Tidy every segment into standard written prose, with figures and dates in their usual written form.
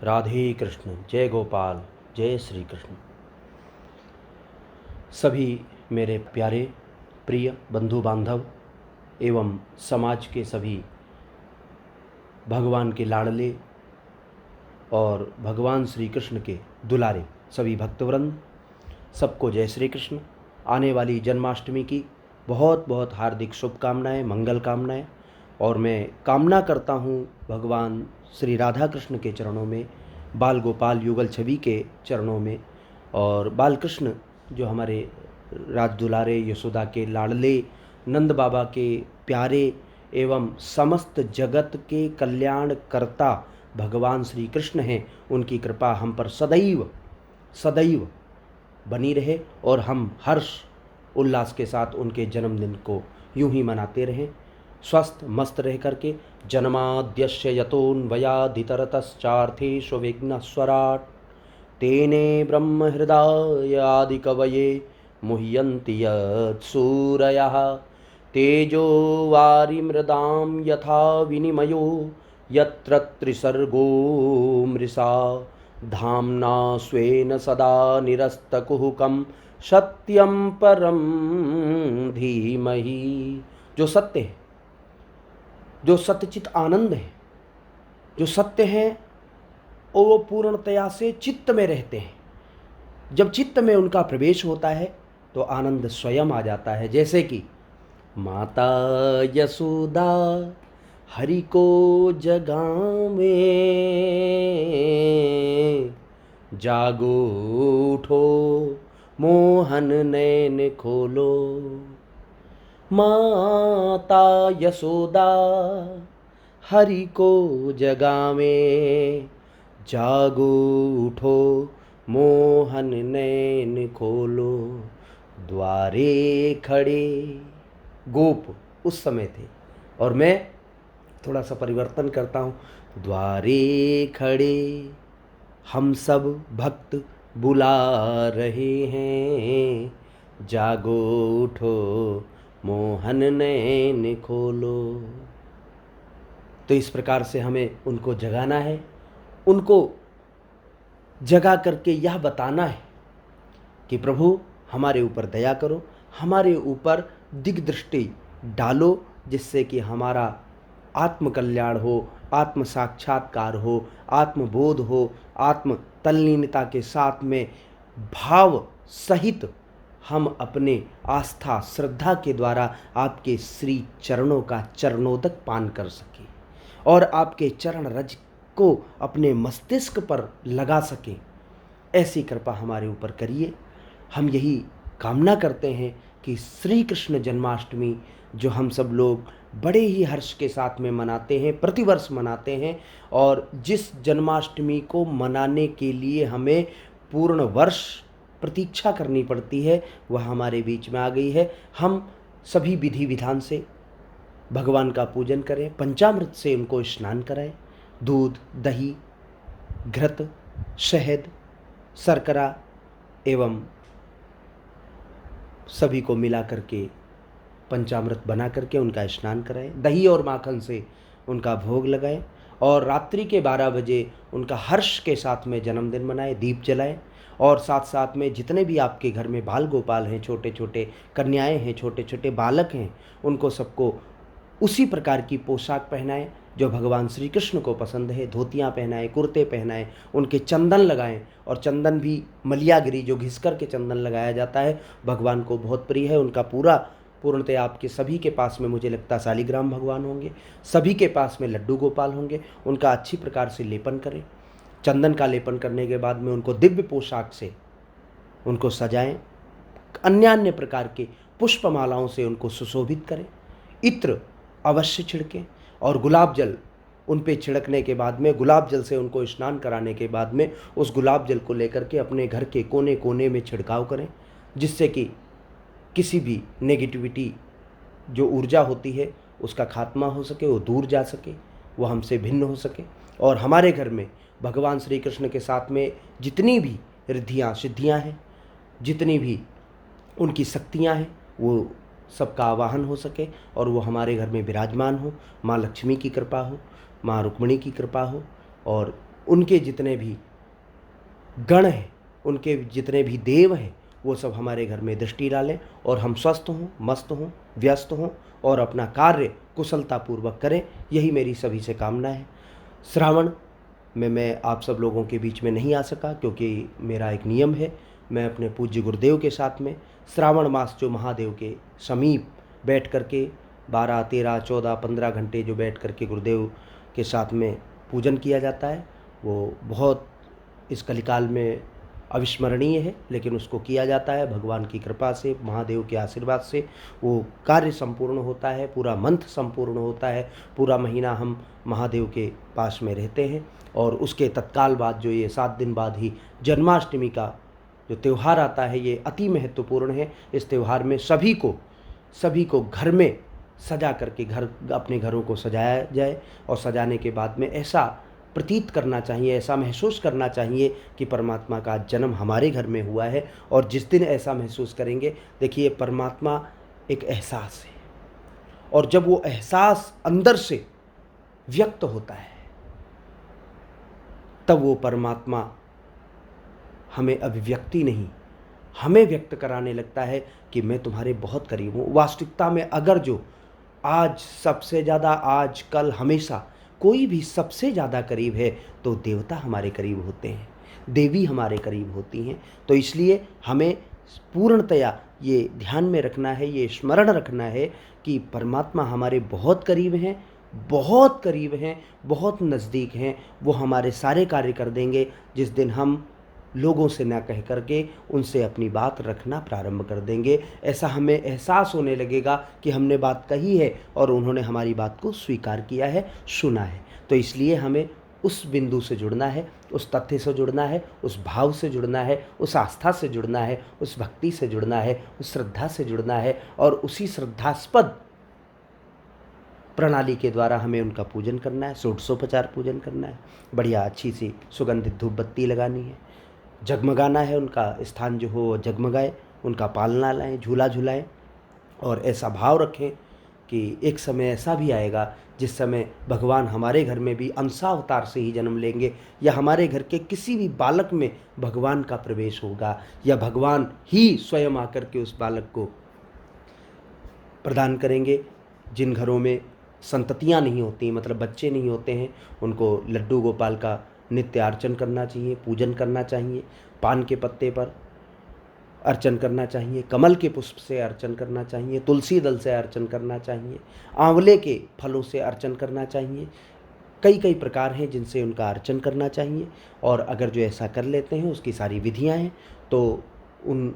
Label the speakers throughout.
Speaker 1: राधे कृष्ण, जय गोपाल, जय श्री कृष्ण। सभी मेरे प्यारे प्रिय बंधु बांधव एवं समाज के सभी भगवान के लाडले और भगवान श्री कृष्ण के दुलारे सभी भक्तवृंद, सबको जय श्री कृष्ण। आने वाली जन्माष्टमी की बहुत बहुत हार्दिक शुभकामनाएं, मंगल कामनाएं। और मैं कामना करता हूँ भगवान श्री राधा कृष्ण के चरणों में, बाल गोपाल युगल छवि के चरणों में, और बाल कृष्ण जो हमारे राज दुलारे यशोदा के लाडले नंद बाबा के प्यारे एवं समस्त जगत के कल्याण करता भगवान श्री कृष्ण हैं, उनकी कृपा हम पर सदैव सदैव बनी रहे और हम हर्ष उल्लास के साथ उनके जन्मदिन को यूं ही मनाते रहें, स्वस्थ मस्त रह करके। जन्माद्यस्य यतोऽन्वयादितरतश्चार्थेषु विघ्नस्वराट् तेने ब्रह्महृदायादिकवये मुह्यन्ति यत्सूरयः। तेजो वारिमृदां यथा विनिमयो यत्र त्रिसर्गो मृषा धाम्ना स्वेन सदा निरस्तकुहकं सत्यं परं धीमहि। जो सत्य है, जो सत्यचित आनंद है, जो सत्य है, वो पूर्णतया से चित्त में रहते हैं। जब चित्त में उनका प्रवेश होता है तो आनंद स्वयं आ जाता है। जैसे कि माता यशोदा हरि को जगावे, जागो उठो मोहन नैन खोलो। माता यशोदा हरि को जगावे, जागो उठो मोहन नैन खोलो। द्वारे खड़े गोप उस समय थे, और मैं थोड़ा सा परिवर्तन करता हूँ। द्वारे खड़े हम सब भक्त बुला रहे हैं, जागो उठो मोहन नैन खोलो। तो इस प्रकार से हमें उनको जगाना है, उनको जगा करके यह बताना है कि प्रभु हमारे ऊपर दया करो, हमारे ऊपर दिग्दृष्टि डालो, जिससे कि हमारा आत्म कल्याण हो, आत्म साक्षात्कार हो, आत्मबोध हो, आत्म तल्लीनता के साथ में भाव सहित हम अपने आस्था श्रद्धा के द्वारा आपके श्री चरणों का चरणोदक पान कर सकें और आपके चरण रज को अपने मस्तिष्क पर लगा सकें। ऐसी कृपा हमारे ऊपर करिए। हम यही कामना करते हैं कि श्री कृष्ण जन्माष्टमी जो हम सब लोग बड़े ही हर्ष के साथ में मनाते हैं, प्रतिवर्ष मनाते हैं, और जिस जन्माष्टमी को मनाने के लिए हमें पूर्ण वर्ष प्रतीक्षा करनी पड़ती है, वह हमारे बीच में आ गई है। हम सभी विधि विधान से भगवान का पूजन करें, पंचामृत से उनको स्नान कराएं, दूध, दही, घृत, शहद, शर्करा एवं सभी को मिला करके पंचामृत बना करके उनका स्नान कराएं, दही और माखन से उनका भोग लगाएं, और रात्रि के 12 बजे उनका हर्ष के साथ में जन्मदिन मनाएं, दीप जलाएं, और साथ साथ में जितने भी आपके घर में बाल गोपाल हैं, छोटे छोटे कन्याएं हैं, छोटे छोटे बालक हैं, उनको सबको उसी प्रकार की पोशाक पहनाएं जो भगवान श्री कृष्ण को पसंद है। धोतियाँ पहनाएं, कुर्ते पहनाएं, उनके चंदन लगाएं, और चंदन भी मलियागिरी जो घिस कर के चंदन लगाया जाता है, भगवान को बहुत प्रिय है। उनका पूर्णतः आपके सभी के पास में मुझे लगता है शालिग्राम भगवान होंगे, सभी के पास में लड्डू गोपाल होंगे। उनका अच्छी प्रकार से लेपन करें। चंदन का लेपन करने के बाद में उनको दिव्य पोशाक से उनको सजाएं, अन्य अन्य प्रकार के पुष्पमालाओं से उनको सुशोभित करें, इत्र अवश्य छिड़कें, और गुलाब जल उन पे छिड़कने के बाद में, गुलाब जल से उनको स्नान कराने के बाद में, उस गुलाब जल को लेकर के अपने घर के कोने कोने में छिड़काव करें, जिससे कि किसी भी नेगेटिविटी जो ऊर्जा होती है उसका खात्मा हो सके, वो दूर जा सके, वो हमसे भिन्न हो सके, और हमारे घर में भगवान श्री कृष्ण के साथ में जितनी भी रिद्धियाँ सिद्धियाँ हैं, जितनी भी उनकी शक्तियाँ हैं, वो सबका आवाहन हो सके और वो हमारे घर में विराजमान हो। माँ लक्ष्मी की कृपा हो, माँ रुक्मिणी की कृपा हो, और उनके जितने भी गण हैं, उनके जितने भी देव हैं, वो सब हमारे घर में दृष्टि डालें और हम स्वस्थ हों, मस्त हों, व्यस्त हों और अपना कार्य कुशलतापूर्वक करें। यही मेरी सभी से कामना है। श्रावण में मैं आप सब लोगों के बीच में नहीं आ सका क्योंकि मेरा एक नियम है। मैं अपने पूज्य गुरुदेव के साथ में श्रावण मास जो महादेव के समीप बैठ कर के 12, 13, 14, 15 घंटे जो बैठ कर के गुरुदेव के साथ में पूजन किया जाता है, वो बहुत इस कलिकाल में अविस्मरणीय है, लेकिन उसको किया जाता है भगवान की कृपा से, महादेव के आशीर्वाद से। वो कार्य संपूर्ण होता है, पूरा मंथ संपूर्ण होता है, पूरा महीना हम महादेव के पास में रहते हैं। और उसके तत्काल बाद जो ये 7 दिन बाद ही जन्माष्टमी का जो त्यौहार आता है, ये अति महत्वपूर्ण है। इस त्यौहार में सभी को घर में सजा करके अपने घरों को सजाया जाए और सजाने के बाद में ऐसा प्रतीत करना चाहिए, ऐसा महसूस करना चाहिए कि परमात्मा का जन्म हमारे घर में हुआ है। और जिस दिन ऐसा महसूस करेंगे, देखिए परमात्मा एक एहसास है, और जब वो एहसास अंदर से व्यक्त होता है, तब वो परमात्मा हमें अभिव्यक्ति नहीं, हमें व्यक्त कराने लगता है कि मैं तुम्हारे बहुत करीब हूँ। वास्तविकता में अगर जो आज सबसे ज़्यादा, आज कल हमेशा कोई भी सबसे ज़्यादा करीब है, तो देवता हमारे करीब होते हैं, देवी हमारे करीब होती हैं। तो इसलिए हमें पूर्णतया ये ध्यान में रखना है, ये स्मरण रखना है कि परमात्मा हमारे बहुत करीब हैं, बहुत करीब हैं, बहुत नज़दीक हैं। वो हमारे सारे कार्य कर देंगे जिस दिन हम लोगों से ना कह करके उनसे अपनी बात रखना प्रारंभ कर देंगे। ऐसा हमें एहसास होने लगेगा कि हमने बात कही है और उन्होंने हमारी बात को स्वीकार किया है, सुना है। तो इसलिए हमें उस बिंदु से जुड़ना है, उस तथ्य से जुड़ना है, उस भाव से जुड़ना है, उस आस्था से जुड़ना है, उस भक्ति से जुड़ना है, उस श्रद्धा से जुड़ना है, और उसी श्रद्धास्पद प्रणाली के द्वारा हमें उनका पूजन करना है, षोडशोपचार पूजन करना है। बढ़िया अच्छी सी सुगंधित धूप बत्ती लगानी है, जगमगाना है, उनका स्थान जो हो जगमगाए, उनका पालना लाएं, झूला झुलाएं, और ऐसा भाव रखें कि एक समय ऐसा भी आएगा जिस समय भगवान हमारे घर में भी अंशावतार से ही जन्म लेंगे, या हमारे घर के किसी भी बालक में भगवान का प्रवेश होगा, या भगवान ही स्वयं आकर के उस बालक को प्रदान करेंगे। जिन घरों में संततियां नहीं होती, मतलब बच्चे नहीं होते हैं, उनको लड्डू गोपाल का नित्य अर्चन करना चाहिए, पूजन करना चाहिए। पान के पत्ते पर अर्चन करना चाहिए, कमल के पुष्प से अर्चन करना चाहिए, तुलसी दल से अर्चन करना चाहिए, आंवले के फलों से अर्चन करना चाहिए। कई प्रकार हैं जिनसे उनका अर्चन करना चाहिए। और अगर जो ऐसा कर लेते हैं, उसकी सारी विधियां हैं, तो उन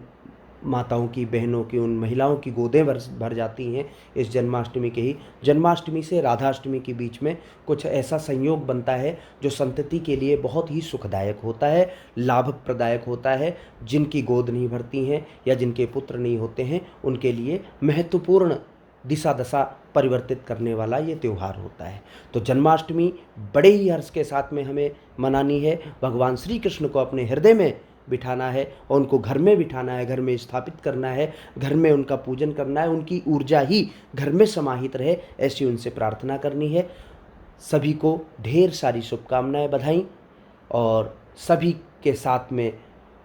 Speaker 1: माताओं की, बहनों की, उन महिलाओं की गोदें भर जाती हैं। इस जन्माष्टमी के ही, जन्माष्टमी से राधाष्टमी के बीच में कुछ ऐसा संयोग बनता है जो संतति के लिए बहुत ही सुखदायक होता है, लाभप्रदायक होता है। जिनकी गोद नहीं भरती हैं या जिनके पुत्र नहीं होते हैं, उनके लिए महत्वपूर्ण दिशा दशा परिवर्तित करने वाला ये त्यौहार होता है। तो जन्माष्टमी बड़े ही हर्ष के साथ में हमें मनानी है। भगवान श्री कृष्ण को अपने हृदय में बिठाना है और उनको घर में बिठाना है, घर में स्थापित करना है, घर में उनका पूजन करना है, उनकी ऊर्जा ही घर में समाहित रहे, ऐसी उनसे प्रार्थना करनी है। सभी को ढेर सारी शुभकामनाएं, बधाई, और सभी के साथ में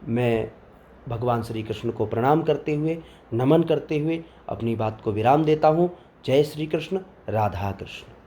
Speaker 1: मैं भगवान श्री कृष्ण को प्रणाम करते हुए, नमन करते हुए अपनी बात को विराम देता हूँ। जय श्री कृष्ण, राधा कृष्ण।